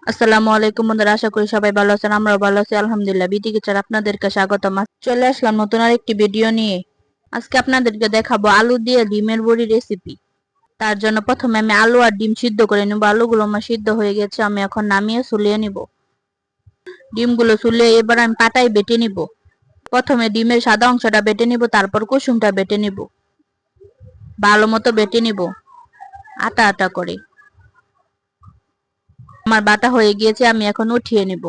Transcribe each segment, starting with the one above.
আসসালামু আলাইকুম বন্ধুরা, আশা করি সবাই ভালো আছেন। আমরাও ভালো আছি আলহামদুলিল্লাহ। বিটি কিচেন আপনাদেরকে স্বাগতম। চলে আসলাম নতুন আরেকটি ভিডিও নিয়ে। আজকে আপনাদেরকে দেখাবো আলু দিয়ে ডিমের বড়ি রেসিপি। তার জন্য প্রথমে আমি আলু আর ডিম সিদ্ধ করে নেব। আলুগুলো আমার সিদ্ধ হয়ে গেছে, আমি এখন নামিয়ে সুলিয়ে নিব। ডিমগুলো সুলিয়ে এবার আমি পাটায় বেটে নিব। প্রথমে ডিমের সাদা অংশটা বেটে নিব, তারপর কুসুমটা বেটে নিব। ভালো মতো বেটে নিব আটা আটা করে। আমার বাটা হয়ে গিয়েছে, আমি এখন উঠিয়ে নিব।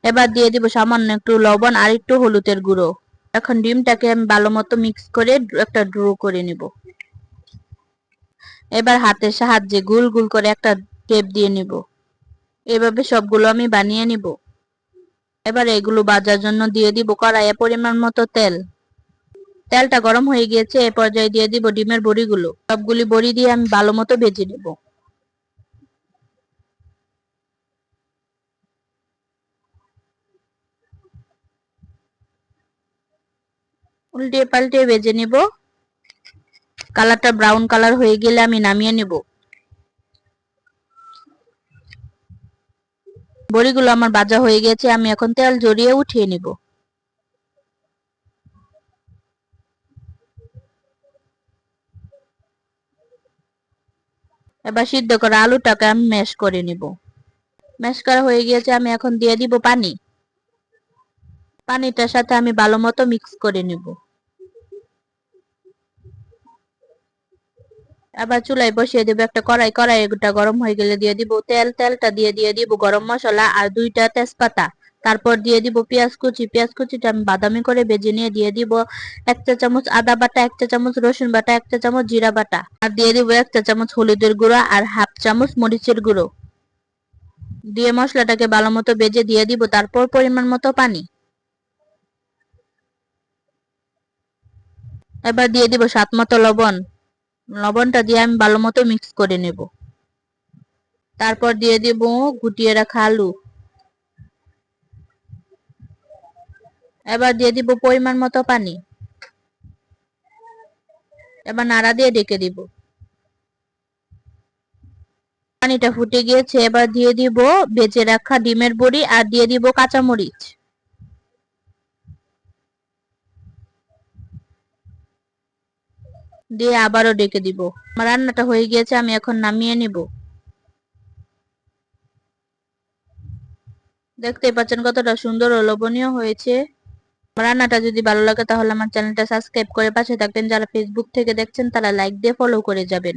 এবার দিয়ে দিব সামান্য একটু লবণ আর একটু হলুদের গুঁড়ো। এখন ডিমটাকে আমি ভালো মতো মিক্স করে একটা ড্রো করে নিব। এবার হাতের সাহায্যে গোল গোল করে একটা টেপ দিয়ে নিব। এভাবে সবগুলো আমি বানিয়ে নিব। এবার এগুলো ভাজার জন্য দিয়ে দিব কড়াইয়ে পরিমাণ মতো তেল। তেলটা গরম হয়ে গিয়েছে, এ পর্যায়ে দিয়ে দিব ডিমের বড়িগুলো। সবগুলি বড়ি দিয়ে আমি ভালো মতো ভেজে নেব। উল্টে পাল্টে ভেজে নিব। কালারটা ব্রাউন কালার হয়ে গেলে আমি নামিয়ে নিব। বড়িগুলো আমার ভাজা হয়ে গেছে, আমি এখন তেল ঝরিয়ে উঠিয়ে নিব। এবার সিদ্ধ করা আলুটাকে আমি ম্যাশ করে নিব। ম্যাশ করা হয়ে গিয়েছে, আমি এখন দিয়ে দিব পানি। পানিটার সাথে আমি ভালো মতো মিক্স করে নিব। আবার চুলায় বসিয়ে দেব একটা কড়াই। কড়াইটা গরম হয়ে গেলে দিয়ে দিব তেল। তেলটা দিয়ে দিব গরম মশলা আর দুইটা তেজপাতা। তারপর দিয়ে দিব পেঁয়াজ কুচি। পেঁয়াজ কুচিটা আমি বাদামি করে ভেজে নিয়ে দিয়ে দিব 1 চা চামচ আদা বাটা, 1 চা চামচ রসুন বাটা, 1 চা চামচ জিরা বাটা, আর দিয়ে দিব 1 চা চামচ হলুদের গুঁড়ো আর হাফ চামচ মরিচের গুঁড়ো। দিয়ে মশলাটাকে ভালো মতো ভেজে দিয়ে দিব তারপর পরিমাণ মতো পানি। এবার দিয়ে দিব স্বাদ মতো লবণ। লবণটা দিয়ে আমি ভালো মতো মিক্স করে নেব। তারপর দিয়ে দিব গুটিয়ে রাখা আলু। এবার দিয়ে দিব পরিমাণ মতো পানি। এবার নাড়া দিয়ে ঢেকে দিব। পানিটা ফুটে গিয়েছে, এবার দিয়ে দিব ভেজে রাখা ডিমের বড়ি আর দিয়ে দিব কাঁচামরিচ। দিয়ে আবারও ঢেকে দিব। আমার রান্নাটা হয়ে গিয়েছে, আমি এখন নামিয়ে নিব। দেখতেই পাচ্ছেন কতটা সুন্দর ও লোভনীয় হয়েছে। আমার রান্নাটা যদি ভালো লাগে তাহলে আমার চ্যানেলটা সাবস্ক্রাইব করে পাশে থাকবেন। যারা ফেসবুক থেকে দেখছেন তারা লাইক দিয়ে ফলো করে যাবেন।